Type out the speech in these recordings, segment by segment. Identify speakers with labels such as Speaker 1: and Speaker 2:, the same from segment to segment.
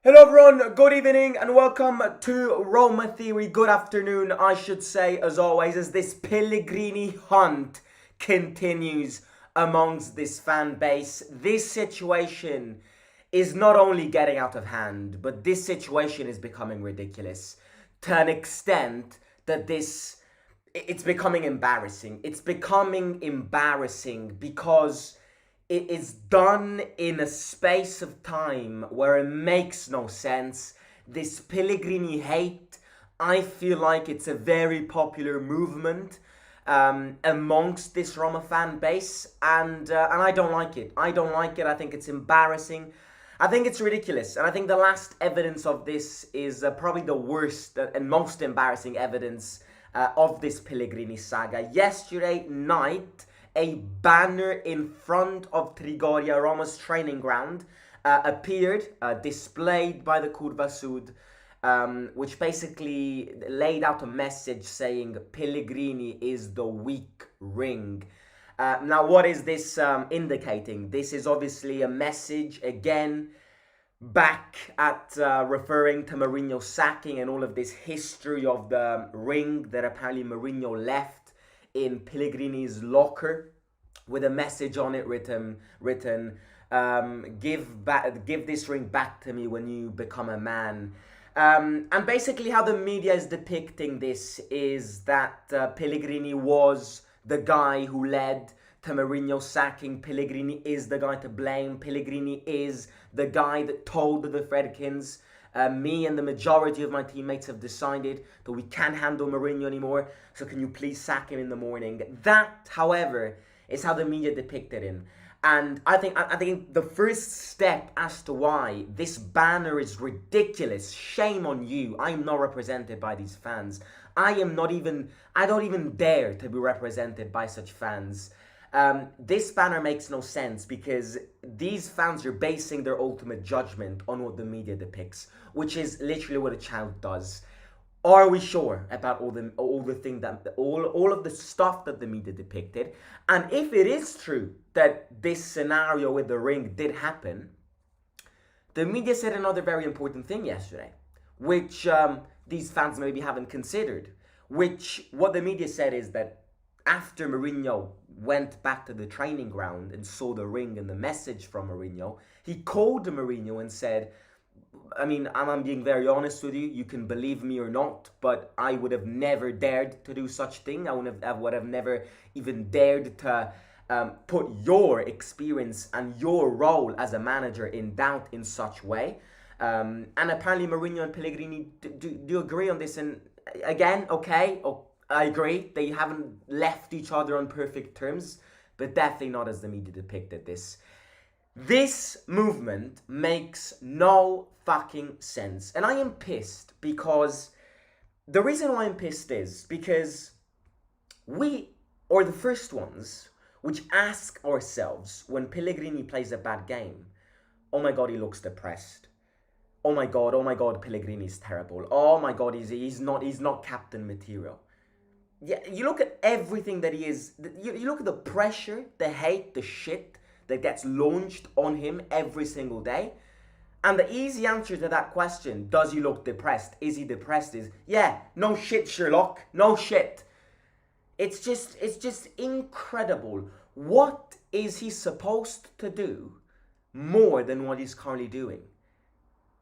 Speaker 1: Hello everyone, good evening and welcome to Roma Theory. Good afternoon, I should say, as always, as this Pellegrini hunt continues amongst this fan base. This situation is not only getting out of hand, but this situation is becoming ridiculous to an extent that it's becoming embarrassing. It's becoming embarrassing because it is done in a space of time where it makes no sense. This Pellegrini hate, I feel like it's a very popular movement amongst this Roma fan base, and I don't like it. I don't like it. I think it's embarrassing. I think it's ridiculous, and I think the last evidence of this is probably the worst and most embarrassing evidence of this Pellegrini saga. Yesterday night, a banner in front of Trigoria, Roma's training ground, appeared, displayed by the Curva Sud, which basically laid out a message saying Pellegrini is the weak ring. Now, what is this indicating? This is obviously a message, again, back at referring to Mourinho's sacking and all of this history of the ring that apparently Mourinho left in Pellegrini's locker, with a message on it written give this ring back to me when you become a man. And basically how the media is depicting this is that Pellegrini was the guy who led to Mourinho sacking. Pellegrini is the guy to blame. Pellegrini is the guy that told the Fredkins, me and the majority of my teammates have decided that we can't handle Mourinho anymore, so can you please sack him in the morning? That, however, is how the media depicted him. And I think the first step as to why this banner is ridiculous, shame on you. I'm not represented by these fans. I don't even dare to be represented by such fans. This banner makes no sense because these fans are basing their ultimate judgment on what the media depicts, which is literally what a child does. Are we sure about all of the stuff that the media depicted? And if it is true that this scenario with the ring did happen, the media said another very important thing yesterday, which these fans maybe haven't considered. Which what the media said is that after Mourinho went back to the training ground and saw the ring and the message from Mourinho, he called Mourinho and said, I mean, I'm being very honest with you, you can believe me or not, but I would have never dared to do such thing. I would have never even dared to put your experience and your role as a manager in doubt in such way. And apparently Mourinho and Pellegrini do agree on this. And again, okay, I agree, they haven't left each other on perfect terms, but definitely not as the media depicted this. This movement makes no fucking sense. And I am pissed because the reason why I'm pissed is because we are the first ones which ask ourselves when Pellegrini plays a bad game, oh my god, he looks depressed. Oh my god, Pellegrini is terrible. Oh my god, he's not captain material. Yeah, you look at everything that he is. You look at the pressure, the hate, the shit that gets launched on him every single day. And the easy answer to that question, does he look depressed? Is he depressed? Is, yeah, no shit, Sherlock. No shit. It's just incredible. What is he supposed to do more than what he's currently doing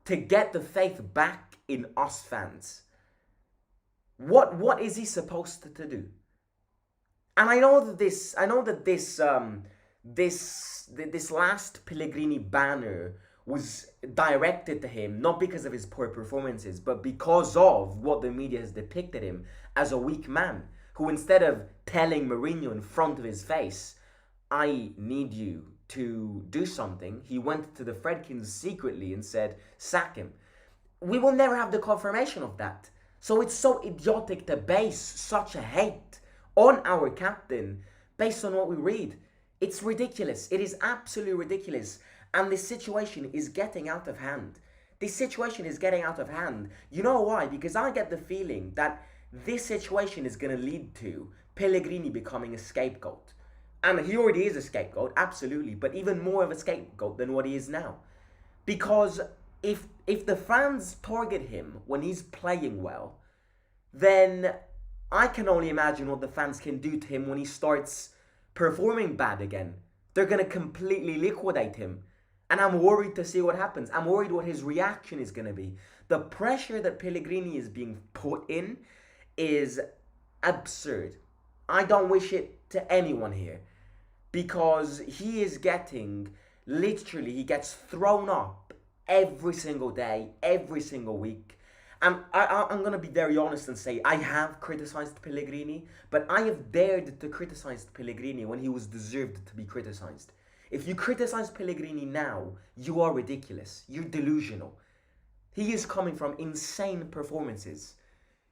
Speaker 1: to get the faith back in us fans? What is he supposed to do? And I know that this last Pellegrini banner was directed to him not because of his poor performances, but because of what the media has depicted him as a weak man who, instead of telling Mourinho in front of his face, I need you to do something, he went to the Fredkins secretly and said, sack him. We will never have the confirmation of that. So it's so idiotic to base such a hate on our captain based on what we read. It's ridiculous. It is absolutely ridiculous. And this situation is getting out of hand. This situation is getting out of hand. You know why? Because I get the feeling that this situation is going to lead to Pellegrini becoming a scapegoat. And he already is a scapegoat, absolutely, but even more of a scapegoat than what he is now. Because if the fans target him when he's playing well, then I can only imagine what the fans can do to him when he starts performing bad again. They're going to completely liquidate him. And I'm worried to see what happens. I'm worried what his reaction is going to be. The pressure that Pellegrini is being put in is absurd. I don't wish it to anyone here, because he is getting, literally, he gets thrown up every single day, every single week. And I'm going to be very honest and say I have criticised Pellegrini, but I have dared to criticise Pellegrini when he was deserved to be criticised. If you criticise Pellegrini now, you are ridiculous. You're delusional. He is coming from insane performances.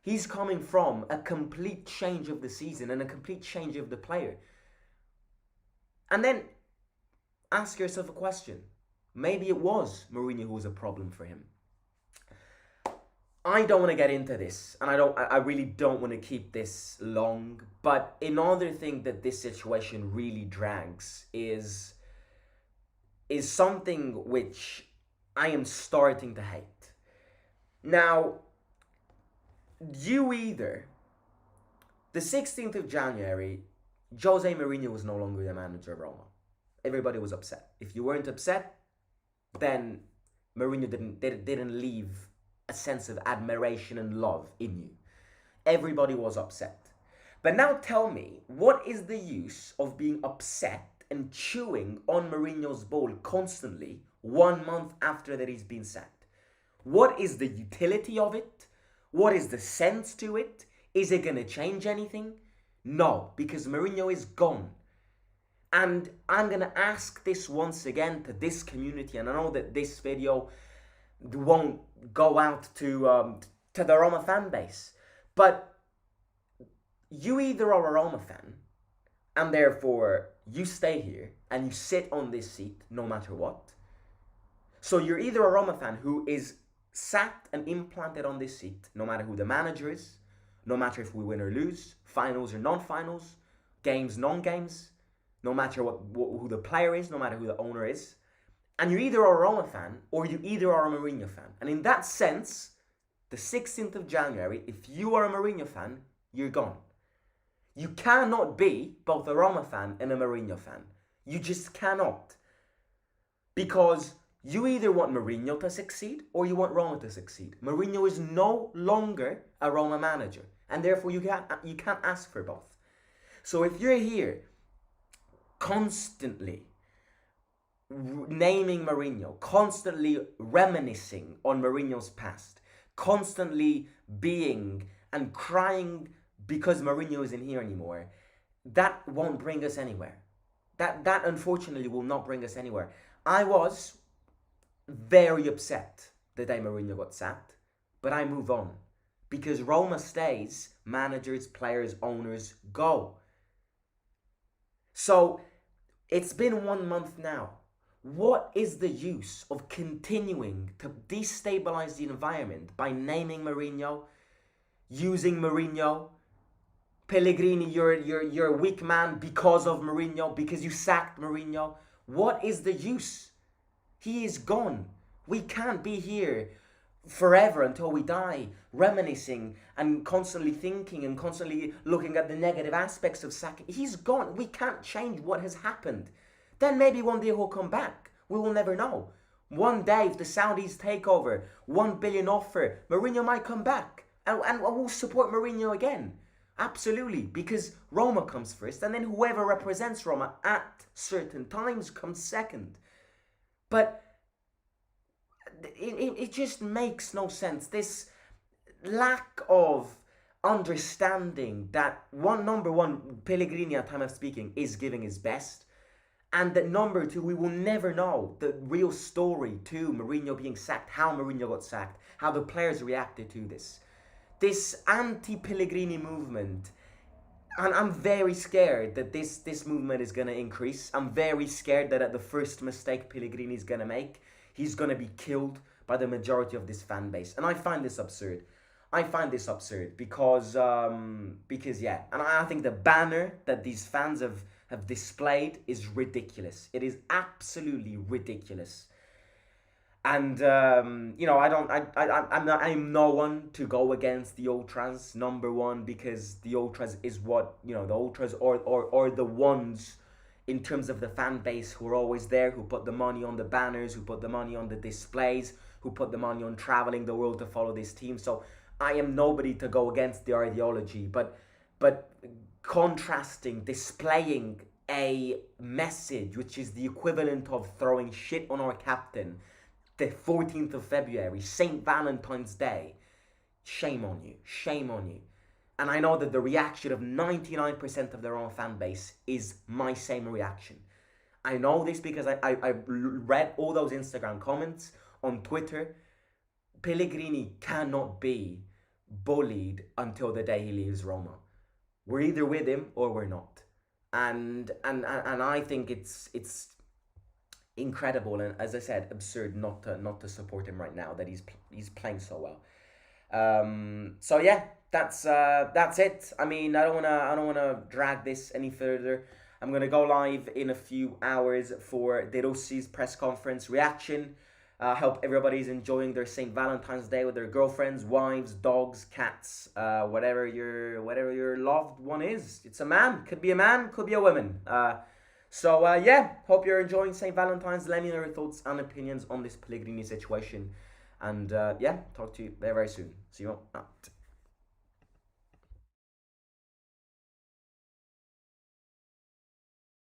Speaker 1: He's coming from a complete change of the season and a complete change of the player. And then ask yourself a question. Maybe it was Mourinho who was a problem for him. I don't want to get into this, and I really don't want to keep this long, but another thing that this situation really drags is something which I am starting to hate. Now, the 16th of January, Jose Mourinho was no longer the manager of Roma. Everybody was upset. If you weren't upset, then Mourinho didn't leave a sense of admiration and love in you. Everybody was upset. But now tell me, what is the use of being upset and chewing on Mourinho's ball constantly 1 month after that he's been sacked? What is the utility of it? What is the sense to it? Is it going to change anything? No, because Mourinho is gone. And I'm going to ask this once again to this community, and I know that this video won't go out to the Roma fan base, but you either are a Roma fan, and therefore you stay here and you sit on this seat no matter what. So you're either a Roma fan who is sat and implanted on this seat no matter who the manager is, no matter if we win or lose, finals or non-finals, games, non-games, no matter who the player is, no matter who the owner is. And you either are a Roma fan or you either are a Mourinho fan. And in that sense, the 16th of January, if you are a Mourinho fan, you're gone. You cannot be both a Roma fan and a Mourinho fan. You just cannot. Because you either want Mourinho to succeed or you want Roma to succeed. Mourinho is no longer a Roma manager. And therefore you can't ask for both. So if you're here constantly naming Mourinho, constantly reminiscing on Mourinho's past, constantly being and crying because Mourinho isn't here anymore, that won't bring us anywhere. That unfortunately will not bring us anywhere. I was very upset the day Mourinho got sacked, but I move on. Because Roma stays, managers, players, owners go. So it's been 1 month now. What is the use of continuing to destabilize the environment by naming Mourinho, using Mourinho? Pellegrini, you're a weak man because of Mourinho, because you sacked Mourinho. What is the use? He is gone. We can't be here forever until we die, reminiscing and constantly thinking and constantly looking at the negative aspects of sacking. He's gone. We can't change what has happened. Then maybe one day he'll come back. We will never know. One day, if the Saudis take over, 1 billion offer, Mourinho might come back. And we'll support Mourinho again. Absolutely. Because Roma comes first. And then whoever represents Roma at certain times comes second. But it just makes no sense. This lack of understanding that number one, Pellegrini at time of speaking is giving his best. And that number two, we will never know the real story to Mourinho being sacked, how Mourinho got sacked, how the players reacted to this. This anti-Pellegrini movement, and I'm very scared that this movement is going to increase. I'm very scared that at the first mistake Pellegrini is going to make, he's going to be killed by the majority of this fan base. And I find this absurd. Because yeah. And I think the banner that these fans have displayed is ridiculous. It is absolutely ridiculous. And I'm no one to go against the ultras. Number one, because the ultras is what the ultras or the ones in terms of the fan base who are always there, who put the money on the banners, who put the money on the displays, who put the money on traveling the world to follow this team. So I am nobody to go against their ideology, but contrasting, displaying a message which is the equivalent of throwing shit on our captain the 14th of February, St. Valentine's Day, shame on you, shame on you. And I know that the reaction of 99% of their own fan base is my same reaction. I know this because I read all those Instagram comments on Twitter. Pellegrini cannot be bullied until the day he leaves Roma. We're either with him or we're not. And I think it's incredible and, as I said, absurd not to support him right now that he's playing so well. So yeah, that's it. I mean, I don't wanna drag this any further. I'm gonna go live in a few hours for De Rossi's press conference reaction. Hope everybody's enjoying their St. Valentine's Day with their girlfriends, wives, dogs, cats, whatever your loved one is. It's a man, could be a woman. Yeah, hope you're enjoying St. Valentine's. Let me know your thoughts and opinions on this Pellegrini situation. And yeah, talk to you very, very soon. See you out.